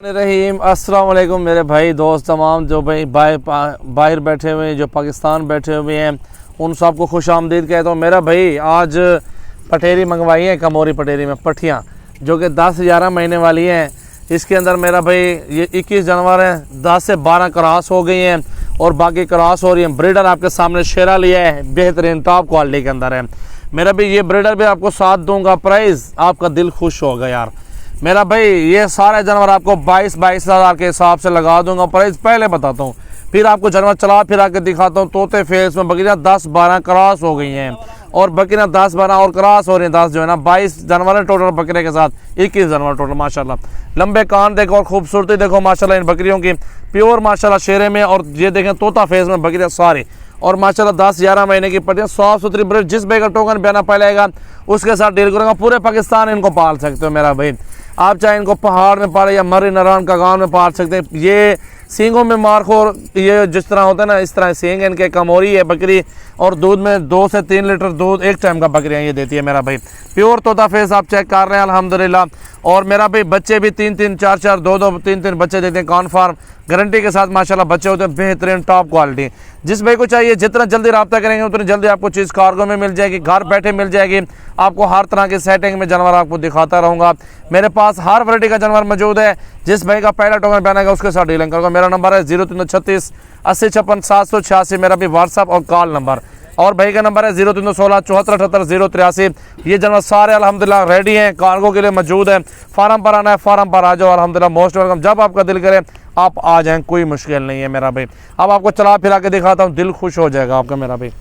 रहीम अस्सलाम वालेकुम मेरे भाई दोस्त तमाम जो भाई बाहर बैठे हुए हैं, जो पाकिस्तान बैठे हुए हैं, उन सबको खुश आमदीद कहता हूँ। मेरा भाई आज पटेरी मंगवाई है कमोरी पटेरी में पट्टियाँ जो कि 10-11 महीने वाली हैं। इसके अंदर मेरा भाई ये 21 जानवर हैं, 10 से 12 क्रॉस हो गई हैं और बाकी क्रॉस हो रही हैं। ब्रीडर आपके सामने शेरा लिया है, बेहतरीन टॉप क्वालिटी के अंदर है। मेरा भाई ये ब्रीडर भी आपको साथ दूंगा, प्राइस आपका दिल खुश होगा यार। मेरा भाई ये सारे जानवर आपको 22-22 हज़ार के हिसाब से लगा दूंगा। प्राइस पहले बताता हूँ, फिर आपको जानवर चला फिर आके दिखाता हूँ। तोते फेस में बकरियाँ 10-12 क्रॉस हो गई हैं और बकरियाँ 10-12 और क्रॉस हो रही हैं। 10 जो है ना 22 जानवर है टोटल बकरे के साथ, 21 जानवर टोटल माशाल्लाह। लंबे कान देखो और खूबसूरती देखो माशाल्लाह इन बकरियों की, प्योर माशाल्लाह शेरे में। और ये देखें तोता फेस में बकरियाँ सारी और माशाल्लाह 10-11 महीने की पट्टियाँ, साफ सुथरी ब्रीड। जिस भाई का टोकन बयाना पहलेगा उसके साथ डील करूँगा। पूरे पाकिस्तान इनको पाल सकते हो मेरा भाई, आप चाहे इनको पहाड़ में पाले या मरी नारायण का गांव में पाल सकते हैं। ये सींगों में मारखोर ये जिस तरह होता है ना, इस तरह सींग इनके कमोरी है बकरी और दूध में 2 से 3 लीटर दूध एक टाइम का बकरियाँ ये देती है मेरा भाई। प्योर तोता फेस आप चेक कर रहे हैं अल्हम्दुलिल्लाह। और मेरा भाई बच्चे भी 3-3, 4-4, 2-2, 3-3 बच्चे देते हैं कॉन्फार्म गारंटी के साथ माशाल्लाह बच्चे होते हैं, बेहतरीन टॉप क्वालिटी। जिस भाई को चाहिए जितना जल्दी रब्ता करेंगे उतनी जल्दी आपको चीज़ कार्गो में मिल जाएगी, घर बैठे मिल जाएगी। आपको हर तरह की सेटिंग में जानवर आपको दिखाता रहूँगा। मेरे पास हर वैरायटी का जानवर मौजूद है। जिस भाई का पहला टोकन बनेगा उसके साथ डीलिंग करूँगा। मेरा नंबर है 0336 80 56 786, मेरा भी व्हाट्सअप और कॉल नंबर। और भाई का नंबर है 0316 74 78 083। ये जानवर सारे अल्हम्दुलिल्लाह रेडी हैं, कार्गो के लिए मौजूद है। फार्म पर आना है, फार्म पर आ जाओ अल्हम्दुलिल्लाह, मोस्ट वेलकम। जब आपका दिल करे आप आ जाएं, कोई मुश्किल नहीं है मेरा भाई। अब आपको चला फिरा के दिखाता हूँ, दिल खुश हो जाएगा आपका मेरा भाई।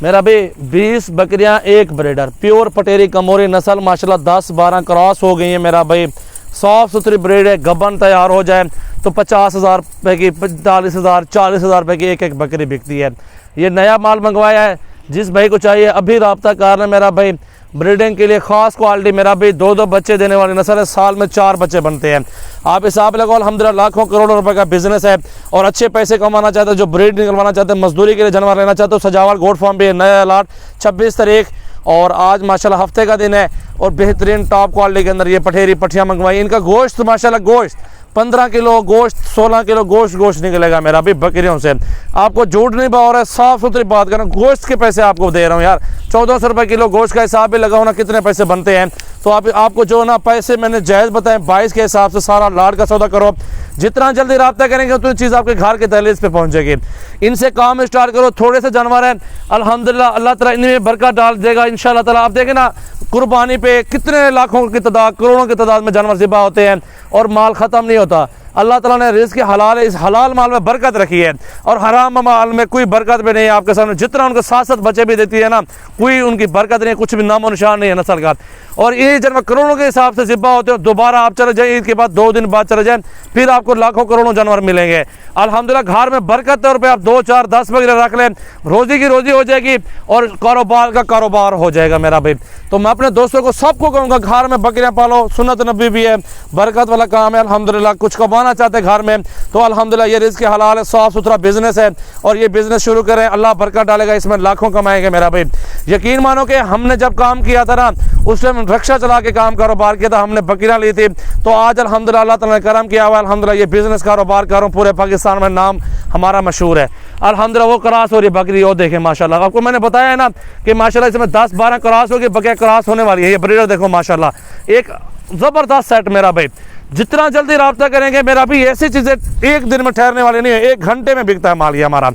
मेरा भाई 20 बकरियां एक ब्रीडर, प्योर पटेरी कमोरी नस्ल माशाल्लाह 10-12 क्रॉस हो गई है मेरा भाई। साफ सुथरी ब्रीड है। गबन तैयार हो जाए तो 50,000 रुपये की, 45,000, 40,000 रुपये की एक बकरी बिकती है। ये नया माल मंगवाया है। जिस भाई को चाहिए अभी रब्ता कर रहे मेरा भाई। ब्रीडिंग के लिए ख़ास क्वालिटी मेरा भाई 2-2 बच्चे देने वाली नस्ल है। साल में 4 बच्चे बनते हैं। आप हिसाब लगाओ अल्हम्दुलिल्लाह, लाखों करोड़ों रुपए का बिजनेस है। और अच्छे पैसे कमाना चाहते हो, जो ब्रीड निकलवाना चाहते हैं, मजदूरी के लिए जानवर लेना चाहते हो, सजावल गोट फार्म पे नया अलॉट 26 तारीख और आज माशाल्लाह हफ्ते का दिन है। और बेहतरीन टॉप क्वालिटी के अंदर ये पठेरी पट्टियाँ मंगवाई। इनका गोश्त माशाल्लाह गोश्त 15 किलो गोश्त, 16 किलो गोश्त निकलेगा मेरा भी बकरियों से। आपको झूठ नहीं बोल रहा है, साफ सुथरी बात करना। गोश्त के पैसे आपको दे रहा हूँ यार। 1400 रुपये किलो गोश्त का हिसाब भी लगाओ ना, कितने पैसे बनते हैं। तो आपको जो ना पैसे मैंने जायज़ बताए 22 के हिसाब से सारा लाड का सौदा करो। जितना जल्दी रब्ता करेंगे उतनी चीज़ आपके घर के दहलीज पे पहुंचेगी। इनसे काम स्टार्ट करो। थोड़े से जानवर हैं अल्हम्दुलिल्लाह, अल्लाह ताला इनमें बरकत डाल देगा इंशाल्लाह ताला। आप देखें ना कुर्बानी पे कितने लाखों की तादाद, करोड़ों की तादाद में जानवर ज़िबा होते हैं और माल ख़त्म नहीं होता। अल्लाह ताला ने रिज़्क़ हलाल है, इस हलाल माल में बरकत रखी है और हराम माल में कोई बरकत भी नहीं है। आपके सामने जितना उनके 7-7 बच्चे भी देती है ना, कोई उनकी बरकत नहीं, कुछ भी नामो निशान नहीं है नस्ल का। और ये जानवर करोड़ों के हिसाब से ज़िबा होते हैं। दोबारा आप चले जाए ईद के बाद 2 दिन बाद चले जाए, फिर आपको लाखों करोड़ों जानवर मिलेंगे अल्हम्दुलिल्लाह। घर में बरकत है, आप 2, 4, 10 वगैरह रख लें, रोज़ी की रोज़ी हो जाएगी और कारोबार का कारोबार हो जाएगा मेरा भाई। तो मैं अपने दोस्तों को सबको कहूँगा घर में बकरियाँ पालो, सुन्नत नबी भी है, बरकत वाला काम है अल्हम्दुलिल्लाह। कुछ कमाना चाहते हैं घर में तो अल्हम्दुलिल्लाह ये रिज़्क़ हलाल है, साफ़ सुथरा बिजनेस है और ये बिजनेस शुरू करें, अल्लाह बरकत डालेगा, इसमें लाखों कमाएंगे मेरा भाई। यकीन मानो कि हमने जब काम किया था ना, उस टाइम रिक्शा चला के काम कारोबार किया था, हमने बकरियाँ ली थी। तो आज अल्हम्दुलिल्लाह अल्लाह ताला ने करम किया हुआ अल्हम्दुलिल्लाह, ये बिजनेस कारोबार कर रहा हूँ, पूरे पाकिस्तान में नाम हमारा मशहूर है अल्हम्दुलिल्लाह। वो क्रॉस हो रही बकरी वो देखें माशाल्लाह। आपको मैंने बताया है ना कि माशाल्लाह इसमें 10-12 क्रॉस होगी, बकरियाँ क्रॉस होने वाली है। ये ब्रीडर देखो माशाल्लाह, एक ज़बरदस्त सेट मेरा भाई। जितना जल्दी रब्ता करेंगे मेरा भी, ऐसी चीज़ें एक दिन में ठहरने वाली नहीं है, 1 घंटे में बिकता है माल ये हमारा।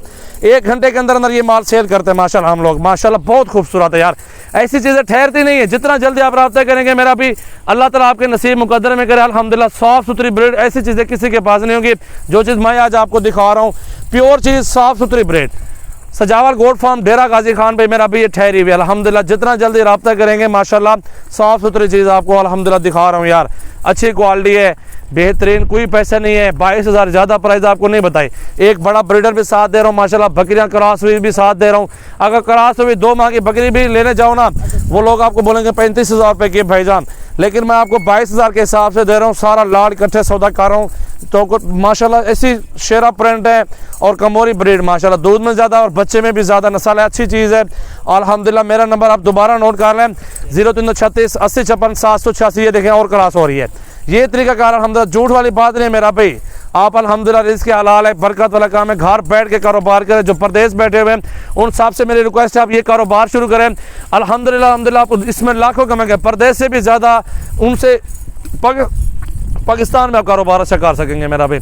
1 घंटे के अंदर अंदर ये माल सेल करते हैं माशाल्लाह हम लोग। माशाल्लाह बहुत खूबसूरत है यार, ऐसी चीज़ें ठहरती नहीं है। जितना जल्दी आप रब्ता करेंगे मेरा भी, अल्लाह ताला आपके नसीब मुकद्दर में करे अल्हम्दुलिल्लाह। साफ़ सुथरी ब्रीड, ऐसी चीज़ें किसी के पास नहीं होगी। जो चीज़ मैं आज आपको दिखा रहा हूँ प्योर चीज़, साफ़ सुथरी ब्रीड, सजावल गोट फार्म डेरा गाजी खान पे मेरा भी ये ठहरी हुई अल्हम्दुलिल्लाह। जितना जल्दी रब्ता करेंगे माशाल्लाह साफ़ सुथरी चीज़ आपको अल्हम्दुलिल्लाह दिखा रहा हूँ यार। अच्छी क्वालिटी है, बेहतरीन, कोई पैसा नहीं है। 22,000 ज़्यादा प्राइस आपको नहीं बताई। एक बड़ा ब्रीडर भी साथ दे रहा हूँ माशाल्लाह, बकरियाँ क्रॉस हुई भी साथ दे रहा हूँ। अगर क्रॉस हुई 2 माह की बकरी भी लेने जाओ ना, वो लोग आपको बोलेंगे 35,000 रुपये की भाईजान, लेकिन मैं आपको 22,000 के हिसाब से दे रहा हूँ। सारा लाड इकट्ठे सौदा कर रहा हूँ। तो माशाल्लाह ऐसी शेरा प्रिंट है और कमोरी ब्रीड माशाल्लाह, दूध में ज़्यादा और बच्चे में भी ज़्यादा नस्ल है, अच्छी चीज़ है अल्हम्दुलिल्लाह। मेरा नंबर आप दोबारा नोट कर लें 0336 80 56 786। ये देखें और क्रॉस हो रही है, ये तरीकाकार अल्हम्दुलिल्लाह झूठ वाली बात नहीं है मेरा भाई। आप अल्हम्दुलिल्लाह रिज़्क़ हलाल है, बरकत वाला काम है, घर बैठ के कारोबार करें। जो परदेश बैठे हुए हैं उन सब से मेरी रिक्वेस्ट है आप ये कारोबार शुरू करें। अल्हम्दुलिल्लाह आप इसमें लाखों कमाएंगे, परदेश से भी ज़्यादा उनसे पाकिस्तान में आप कारोबार अच्छा कर सकेंगे मेरा भाई।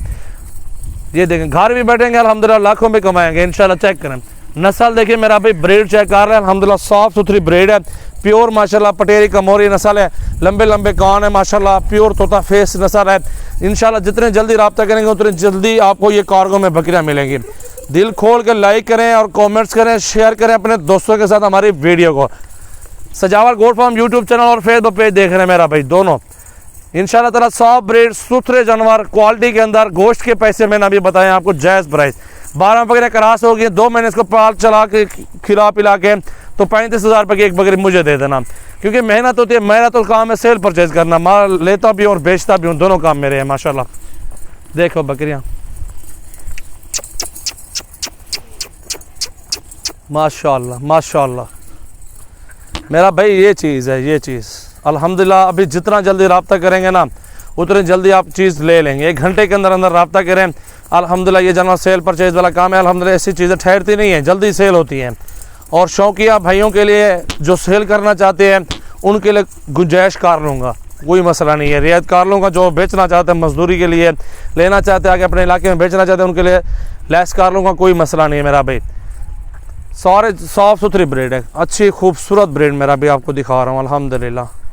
ये देखें घर भी बैठेंगे अल्हम्दुलिल्लाह लाखों में कमाएंगे इंशाल्लाह। चेक करें नस्ल देखिए मेरा भाई, ब्रीड चेक कर रहे हैं अल्हम्दुलिल्लाह, साफ़ सुथरी ब्रीड है, प्योर माशाल्लाह पटेरी कमोरी नस्ल है, लंबे लंबे कान है माशाल्लाह, प्योर तोता फेस नस्ल है। इंशाल्लाह जितने जल्दी रब्ता करेंगे उतने जल्दी आपको ये कार्गो में बकरियाँ मिलेंगी। दिल खोल के लाइक करें और कमेंट्स करें, शेयर करें अपने दोस्तों के साथ हमारी वीडियो को। सजावट गोट फार्म यूट्यूब चैनल और फेसबुक पेज देख रहे हैं मेरा भाई दोनों। इंशाल्लाह ताला सॉफ्ट ब्रीड सुथरे जानवर क्वालिटी के अंदर, गोश्त के पैसे मैंने अभी बताए आपको जायज़ प्राइस। 12 बकरियाँ क्रॉस हो गई, 2 महीने इसको पाल चला के खिला पिला के तो 35,000 रुपये की एक बकरी मुझे दे देना, क्योंकि मेहनत होती है। मेरा तो काम है सेल परचेज करना, माल लेता भी हूँ और बेचता भी हूँ, दोनों काम मेरे हैं माशाल्लाह। देखो बकरियाँ माशाल्लाह माशाल्लाह मेरा भाई। ये चीज़ है, ये चीज़ अल्हम्दुलिल्लाह। अभी जितना जल्दी रब्ता करेंगे ना उतनी जल्दी आप चीज़ ले लेंगे। 1 घंटे के अंदर अंदर रब्ता करें अल्हम्दुलिल्लाह। ये जानवर सेल परचेज वाला काम है अल्हम्दुलिल्लाह। ऐसी चीज़ें ठहरती नहीं है, जल्दी सेल होती हैं। और शौकिया भाइयों के लिए जो सेल करना चाहते हैं उनके लिए गुंजाइश कर लूँगा, कोई मसला नहीं है, रियायत कर लूँगा। जो बेचना चाहते हैं मजदूरी के लिए लेना चाहते हैं, आगे अपने इलाके में बेचना चाहते हैं, उनके लिए लेस कर लूँगा, कोई मसला नहीं है मेरा भाई। सारे साफ़ सुथरी ब्रीड है, अच्छी खूबसूरत ब्रीड मेरा भी आपको दिखा रहा हूँ अल्हम्दुलिल्लाह।